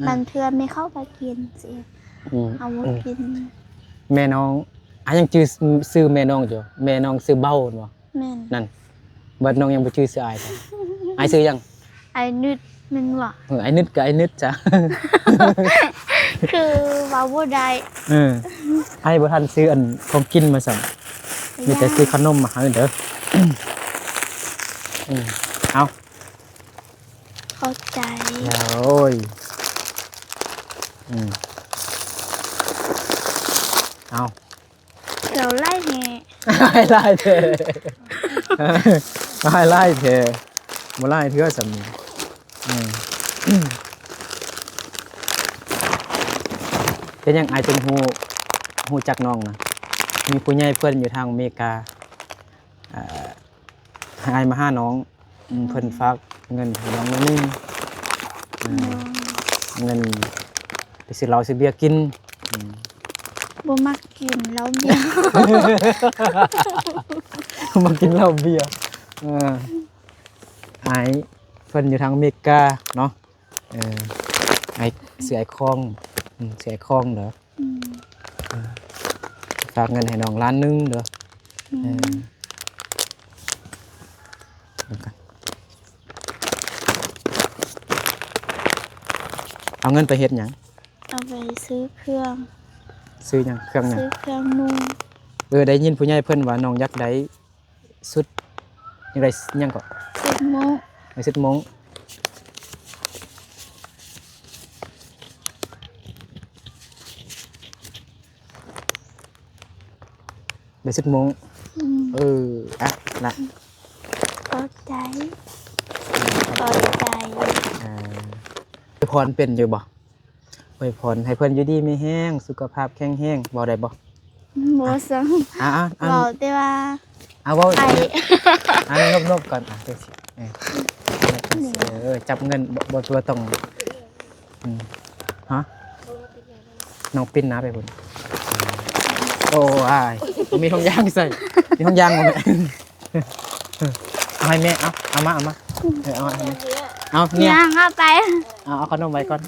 มันเทื่อไม่เข้าไปกินสิ อืม เอาบ่กิน แม่น้องยังชื่อแม่น้องอยู่แม่น้องชื่อเบ้าบ่ แม่น นั่นบัดน้องยังบ่ชื่ออ้ายจ้ะอ้ายชื่อหยัง ไอ้นึดแมันว่า ไอ้นึดกับไอ้นึดจ้ะ คือว่าบ่ได้ ไอ้บ่ทันซื้ออันของกินมาสั่งมีแต่ซื้อขนมมาให้เด้อเอา เข้าใจ โอ้ยเอา เดี๋ยวไล่แห่ ให้ไล่เถอะให้ไล่เถอะบ่ไล่เถื่อสำนี้เป็นยังไอจึงฮู้จักน้องนะมีผู้ใหญ่เพิ่นอยู่ทางอเมริกาให้อายมาหาน้องเพิ่นฝากเงินให้น้องนิดนึงเงินไปซื้อเหล้าซื้อเบียร์กิน บ่มักกินแล้วเบียร์ มากินเหล้าเบียร์ไอ้เพิ่นอยู่ทางอเมริกาเนาะไอ้เสือไอ้คองเสือไอ้คองเด้อฝากเงินให้น้องล้านหนึงเด้อเอาเงินไปเฮ็ดหยัง เอา ซื้อเครื่อง ซื้อหยังเครื่องหยัง ซื้อเครื่องนุ่ง ได้ยินผู้ใหญ่เพิ่นว่าน้องอยากได้สุดอยากได้หยังก็ สุดโมง ได้สุดมงได้สุดมง อืม อ่ะละ ขอบใจขอบใจ อวยพรเป็นอยู่บ่อวยพรให้เพิ่นอยู่ดีมีแห้งสุขภาพแข็งแรงบ่ได้บ่ บ่ซัง อ่ะ เว้าแต่ว่า เว้า ไอ นบก่อนจังซี่จับเงินบ่ตัวต้องฮะน้องปิ้นนะไปพุ่นโอ้ยมีห้องยางใส่มีห้องยางบ่แม่เอาให้แม่เอามาเอาเนี่ย ย่างเอาไป เอาขนมไว้ก่อน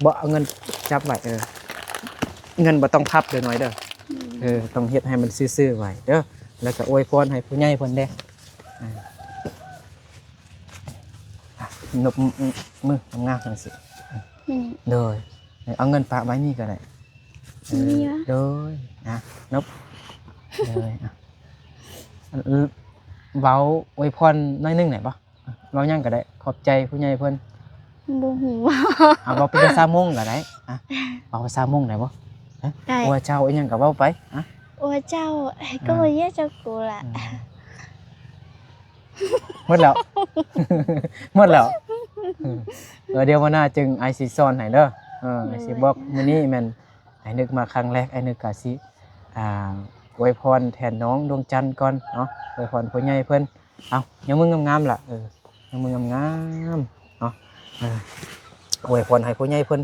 บ่เอาเงินจับไว้เงินบ่ต้องพับเด้อน้อยเด้อต้องเฮ็ดให้มันซื่อๆไว้เด้อแล้วก็อวยพรให้ผู้ใหญ่เพิ่นเด้นบมืองามๆจังซี่ นี่ เด้อเอาเงินฝากไว้นี่ก็ได้ มีวะ เด้อนบเด้อเว้าอวยพรหน่อยนึงได้บ่เว้าหยังก็ได้ขอบใจผู้ใหญ่เพิ่น บ่ฮู้ เว้าเป็นภาษามงก็ได้เว้าภาษามงได้บ่ ได้ ว่าเจ้าอีหยังก็เว้าไป โอ้เจ้าก็บ่แย่เจ้ากูล่ะ หมดแล้ว หมดแล้วเดี๋ยววันหน้าจึงไอสิสอนให้เด้อไอสิบอกมื้อนี้แม่นไอนึกมาครั้งแรกไอนึกก็สิอวยพรแทนน้องดวงจันทร์ก่อนเนาะอวยพรผู้ใหญ่เพิ่นเอายังมืองามๆล่ะยังมืองามๆเนาะอวยพรให้ผู้ใหญ่เพิ่น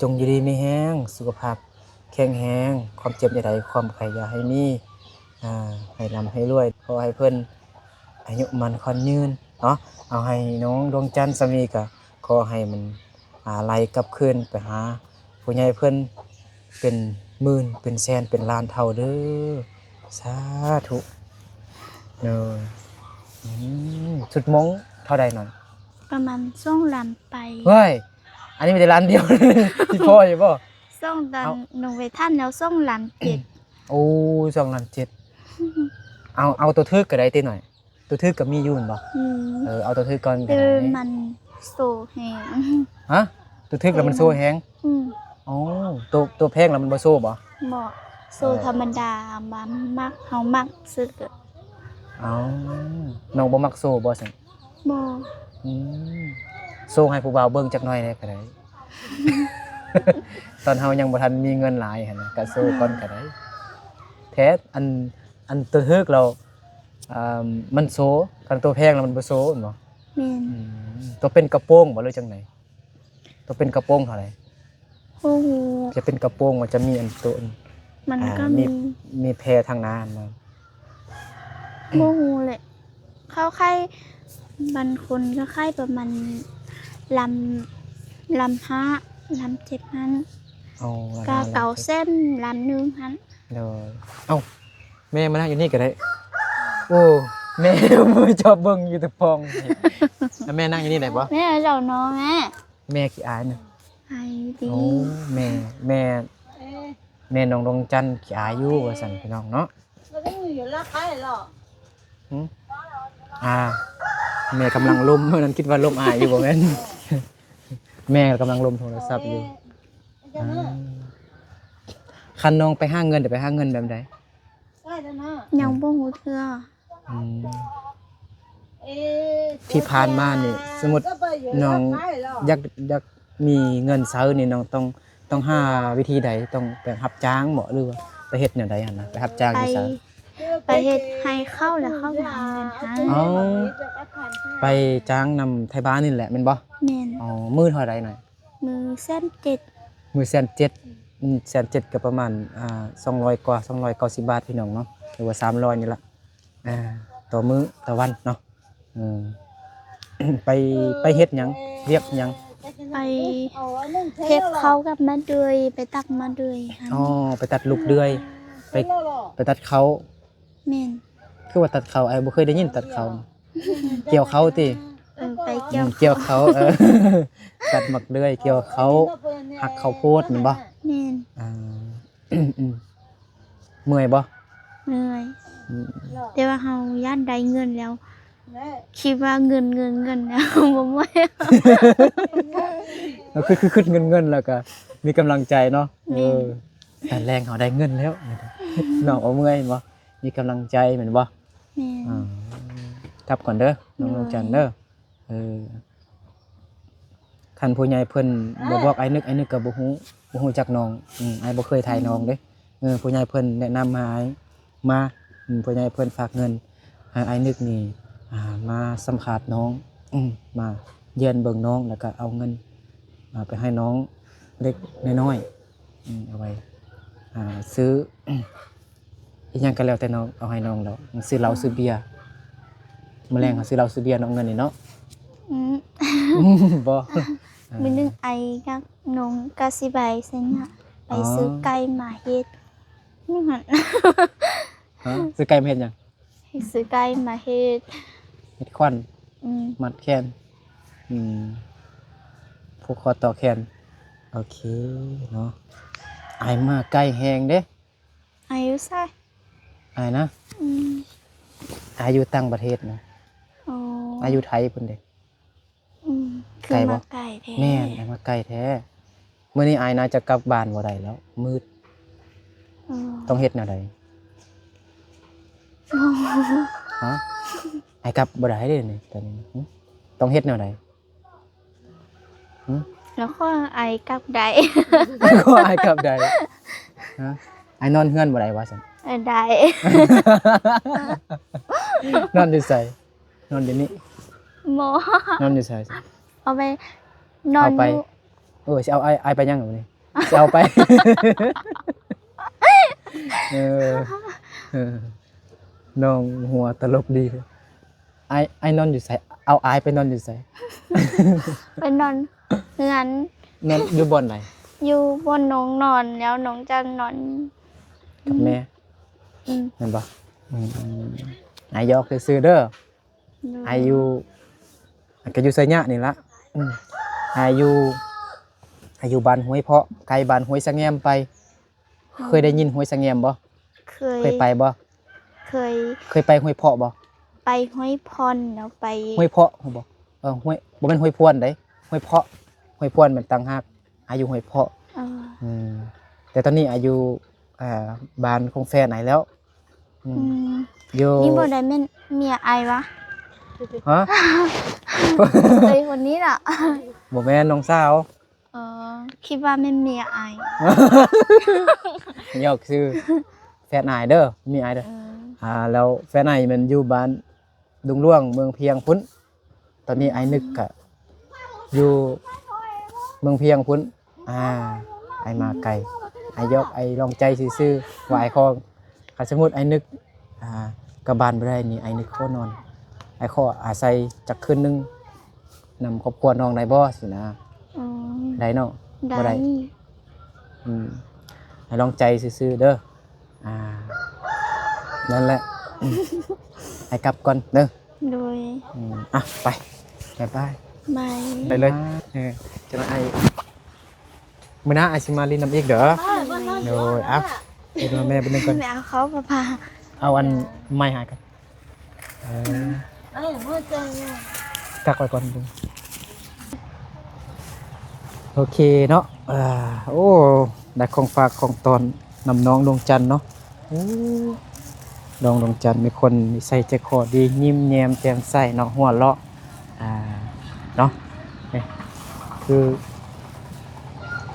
จงอยู่ดีมีแรงสุขภาพแข็งแรงความเจ็บอย่าได้ความไข้อย่าให้มีให้ร่ำให้รวยขอให้เพิ่นอายุมันคนยืนเนาะเอาให้น้องดวงจันทร์สามีก็ขอให้มันไหลกลับคืนไปหาผู้ใหญ่เพิ่นเป็นหมื่นเป็นแสนเป็นล้านเท่าเด้อสาธุเด้อสุดมงเท่าใดหน่อย ประมาณช่วงลำไป เฮ้ยอันนี้มีแต่ล้านเดียว ที่พ่ออยู่บ่ ช่วงตอนหนูไปท่านแล้วช่วงลำเจ็ด โอ้2 ล้าน 7เอาตัวทึกก็ได้ติหน่อยตัวทึกก็มีอยู่นั่นบ่ เอาตัวทึกก่อนก็ เดิ ได้ นมันโซแหง ฮะตัวทึกแล้วมันโซ่แฮง อ๋อตัวแพงแล้วมันบ่โซ่บ่ เหมาะโซธรรมดาบ้ามักเฮามักซึก อ๋อน้องบ่มักโซ่บ่ซั่น บ่ อืมโซ่ให้ผู้บ่าวเบิ่งจักหน่อยได้ก็ได้ ตอนเฮายังบ่ทันมีเงินหลายหั่นน่ะก็โซ่ก่อนก็ได้แท้อันตัวทึกเรามันโซ่คันตัวแพงแล้วมันบ่โซ่แม่นบ่ แม่น ตัวเป็นกระโปรงบ่หรือจังไดตัวเป็นกระโปรงเท่าไหร่ โอ้โห จะเป็นกระโปรงมันจะมีอันตัว มันก็ มีแพรทางน้ำมา บ่ฮู้แหละเข้าค่ายบางคนก็ค่ายประมาณลำห้าลำเจ็ดนั้น เอา กาเก่าเส้นลำหนึงหัน เดี๋ยวเอ้าแม่มานั่งอยู่นี่ก็ได้โอ้แม่มือชอบเบิ่งอยู่แต่พองแล้วแม่นั่งอยู่นี่ได้ปะ แม่เจ้าน้องแม่ แม่ขี้อายนะ ไอ้ดี โอ้แม่น้องดวงจันทร์ขี้อายอยู่ว่าซั่นพี่น้องเนาะ แล้วก็อยู่ละใครหรอ แม่กำลังล้มเพราะนั้นคิดว่าล้มอายอยู่บ่แม่น แม่กำลังล้มโทรศัพท์อยู่คันน้องไปหาเงินเดี๋ยวไปหาเงินแบบใด ใช่แล้วนะ ยังบ่ฮู้เทื่อ ที่ผ่านมานี่สมมุติน้องอยากมีเงินเซานี่น้องต้องหาวิธีใดต้องไปรับจ้างบ่หรือว่าไปเฮ็ดแนวใดหั่นนะไปรับจ้าง ไป อยู่ไส ไปเฮ็ดให้เข้าแล้วเข้าหลังเงินให้ อ๋อ ไปจ้างนำไทบ้านนี่แหละแม่นบ่ แม่น อ๋อมื้อเท่าใดหน่อย มือเส้นเจ็ด มื้อแสนเจ็ดแสนเจ็ดก็ประมาณ200กว่า290บาทพี่น้องเนาะหรือว่า300นี่ล่ะต่อมื้อต่อวันเนาะไปเฮ็ดหยังเรียกหยัง ไปเฮ็ดเขากับมาเดือยไปตักมาเดือยหัน อ๋อไปตัดลูกเดือยไปตัดเขา แม่น คือว่าตัดเขาไอ้บ่เคยได้ยินตัดเขาเกี่ยวเขาติ ไป อื เกี่ยว มเกี่ยวเขาตัดหมักเลื่อยเกี่ยวเขาหักข้าวโพดแม่นบ่ แม่น อ่า อืมเมื่อยบ่ เหนื่อย อืม แต่ว่าเฮาย่านได้เงินแล้ว คิดว่าเงินแล้ว บ่ไหว แล้วคือเงินแล้วก็มีกำลังใจเนาะแต่แรงเขาได้เงินแล้วน้องเอาเมื่อยบ่มีกำลังใจเหมือนบ่ แม่น อ่าทับก่อนเด้อน้องดวงจันทร์เด้อคันผู้ใหญ่เพิ่นบ่บอกไอ้นึกก็บ่ฮู้จักน้องไอ้บ่เคยถ่ายน้องเด้ผู้ใหญ่เพิ่นแนะนำมาให้มาผู้ใหญ่เพิ่นฝากเงินให้ไอ้นึกนี่มาสัมภาษณ์น้องมาเยี่ยนเบิ่งน้องแล้วก็เอาเงินไปให้น้องเล็กน้อยเอาไว้ซื้ออีหยังก็แล้วแต่น้องเอาให้น้องแล้วซื้อเหล้าซื้อเบียร์มื้อแลงเขาซื้อเหล้าซื้อเบียร์น้องเงินนี่เนาะ อืม บ่ มื้อนึงไอกับน้องก็สิไปไสเนี่ยไปซื้อไก่มาเฮ็ดนี่หั่น ฮะซื้อไก่มาเฮ็ดหยัง ให้ซื้อไก่มาเฮ็ด เฮ็ดควัน อืม มัดแขนผูกคอต่อแขนโอเคเนาะอายมาใกล้แฮงเด้ อายุใส่ อายนะ อืม อายอยู่ต่างประเทศนะ อ๋อ อายอยู่ไทยพุ่นเด้ อืมคื ไก่ อ บ่ มาไก่แท้ แม่นอายมาใกล้แท้มื้อนี้อายน่าจะกลับบ้านบ่ได้แล้ว มืด อ๋อ ต้องเฮ็ดแนวใดฮะอายกลับบ่ได้เด้นี่ตอนนี้ต้องเฮ็ดแนวใด แล้วก็ไอกับได ก็อายกลับได้ฮะอายนอนเฮือนบ่ได้ว่าซั่น ได นอนอยู่ไสนอนอยู่นี่ หมอน อนอยู่ไส เอาไปนอน เอาไป อยู่ สิเอาไอไปยังไงนี่สิเอาไป เออเออน้องหัวตลกดีเลยไอนอนอยู่ไสเอาไอไปนอนอยู่ไส ไปนอนเฮือน นอนอยู่บ่อนไหน อยู่บนน้องนอนแล้วน้องจะนอน กับแม่ อืม แม่นบ่ไอยอกซื่อๆเด้อไออยู่ก็อยู่ไสยะนี่ล่ะไออยู่บ้านห้วยเพาะไกลบ้านห้วยสะแงมไป เคยได้ยินห้วยสะแงมบ่ เคยไปบ่ เคย เคยไปห้วยเพาะบ่ ไปห้วยพรแล้วไป ห้วยเพาะบ่ห้วยบ่แม่นห้วยพวนเด้ห้วยเพาะห้วยพวนมันต่างหากอายุห้วยเพาะ เออ แต่ตอนนี้อายุบ้านของแฟนไหนแล้วอยู่ นี่บ่ได้แม่นเมียไอวะ ฮะ ไอคนนี้ล่ะ บ่แม่นน้องสาว เออคิดว่าแม่นเมียไอย อกชื่อแฟนนายเด้อมีอายเด้อ แล้วแฟนนายมันอยู่บ้านดุงร่วงเมืองเพียงพุ่นตอนนี้ไอ้นึกก็อยู่เมืองเพียงพุ่นไอ้มาไกลไอ้ยอกไอ้ลองใจซื่อๆว่าไอ้คองถ้าสมมุติไอ้นึกกลับบ้านบ่ได้นี่ไอ้นึกขอนอนไอ้ขออาศัยจักคืนนึงนำครอบครัวน้องได้บ่สินะ อ๋อ ได้เนาะบ่ ได้ ได้ให้ลองใจซื่อๆเด้อนั่นแหละให้กลับก่อนเด้อ โดย ไปบ๊ายบาย ไม่ ไปเลยจะมาไอ้มื้อหน้าไอซิมาลินน้ำอีกเด้อโดยเดี๋ยวแม่ไปนึงก่อน ไม่เอาเขาพา เอาอันไม้หายกัน เมื่อเจอ กักไว้ก่อนดูโอเคเนาะโอ้ได้ของฝากของตอนนำน้องดวงจันทร์เนาะน้องดวงจันทร์มีคนนิสัยใจคอดียิ้มแย้มแจ่มใสเนาะหัวเราะเนาะนี่คือ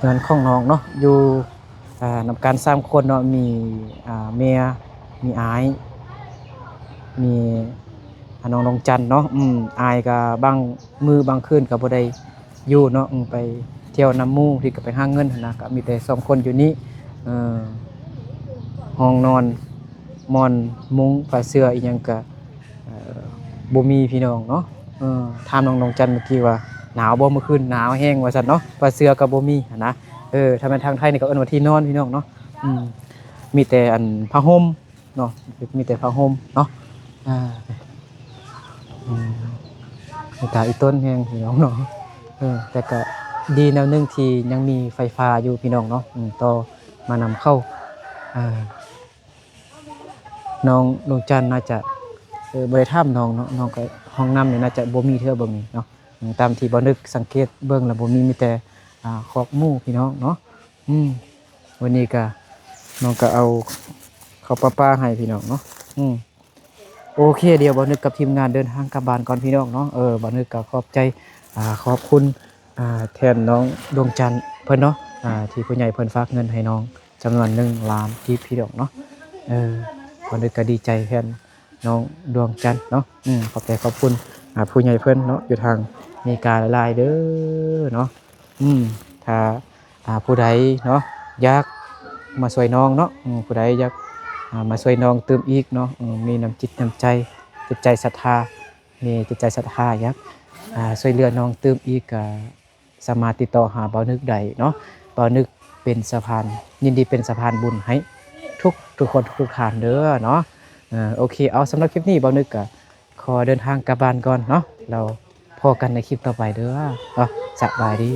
เงินของน้องเนาะอยู่นำการ3คนเนาะมีเมียมีอายมีน้องดวงจันทร์เนาะอายก็บางมือบางคืนก็บ่ได้อยู่เนาะไปเที่ยวน้ำหมู่ที่ก็ไปหาเงินหั่นนะก็มีแต่2คนอยู่นี่ห้องนอนมอนมุ้งผ้าเสื้ออีหยังก็บ่มีพี่น้องเนาะถามน้องดวงจันทร์เมื่อกี้ว่าหนาวบ่เมื่อคืนหนาวแห้งว่าซั่นเนาะผ้าเสื้อก็บ่มีหั่นนะถ้าเป็นทางไทยนี่ก็เอิ้นว่าที่นอนพี่น้องเนาะมีแต่อันผ้าห่มเนาะมีแต่ผ้าห่มเนาะ ตาอีต้นแฮงพี่น้องเนาะแต่ก็ดีแนวหนึงที่ยังมีไฟฟ้าอยู่พี่น้องเนาะต่อมานำเข้าอ่าน้องดวงจันทร์น่าจะบ่ได้ถามน้องเนาะน้องก็ห้องน้ำนี่น่าจะบ่มีเทื่อเบิ่งนี่เนาะตามที่บ่นึกสังเกตเบิ่งแล้วบ่มีแต่คอกหมูพี่น้องเนาะวันนี้ก็น้องก็เอาข้าวปลาให้พี่น้องเนาะโอเคเดี๋ยวบ่นึกกับทีมงานเดินทางกลับบ้านก่อนพี่น้องเนาะบ่นึกก็ขอบใจขอบคุณแทนน้องดวงจันทร์เพิ่นเนาะที่ผู้ใหญ่เพิ่นฝากเงินให้น้องจำนวน1 ล้านกีบพี่น้องเนาะบ่นึกก็ดีใจแทนน้องดวงจันทร์เนาะขอบใจขอบคุณผู้ใหญ่เพิ่นเนาะอยู่ทางอเมริกาหลายๆเด้อเนาะถ้าผู้ใดเนาะอยากมาช่วยน้องเนาะผู้ใดอยากมาช่วยน้องเติมอีกเนาะมีน้ำจิตน้ำใจจิตใจศรัทธามีจิตใจศรัทธาอยากช่วยเหลือน้องเติมอีกก็สามารถติดต่อหาบ่าวนึกได้เนาะบ่าวนึกเป็นสะพานยินดีเป็นสะพานบุญให้ทุกคนทุกท่านเด้อเนาะโอเคเอาสำหรับคลิปนี้บ่าวนึกก็ขอเดินทางกลับบ้านก่อนเนาะเราพอกันในคลิปต่อไปเด้อสบายดี